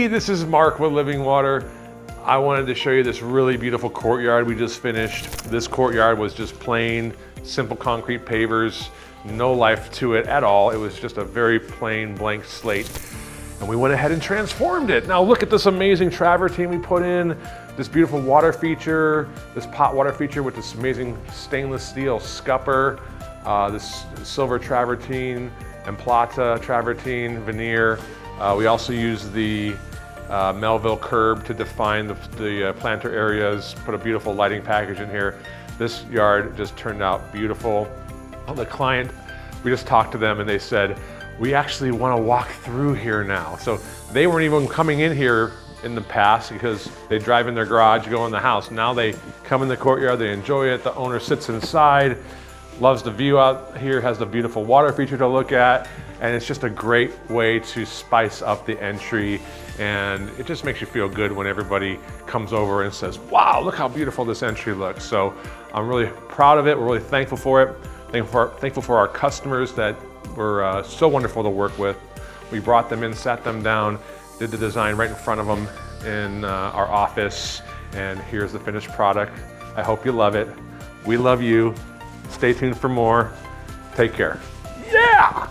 Hey, this is Mark with Living Water. I wanted to show you this really beautiful courtyard we just finished. This courtyard was just plain, simple concrete pavers, no life to it at all. It was just a very plain blank slate. And we went ahead and transformed it. Now look at this amazing travertine we put in, this beautiful water feature, this pot water feature with this amazing stainless steel scupper, this silver travertine and plata travertine veneer. We also used the Melville curb to define the planter areas, put a beautiful lighting package in here. This yard just turned out beautiful. The client, we just talked to them and they said, we actually want to walk through here now. So they weren't even coming in here in the past because they drive in their garage, go in the house. Now they come in the courtyard, they enjoy it. The owner sits inside, loves the view out here, has the beautiful water feature to look at, and it's just a great way to spice up the entry, and it just makes you feel good when everybody comes over and says, wow, look how beautiful this entry looks. So I'm really proud of it. We're really thankful for it. Thankful for our customers that were so wonderful to work with. We brought them in, sat them down, did the design right in front of them in our office, and here's the finished product. I hope you love it. We love you. Stay tuned for more. Take care. Yeah!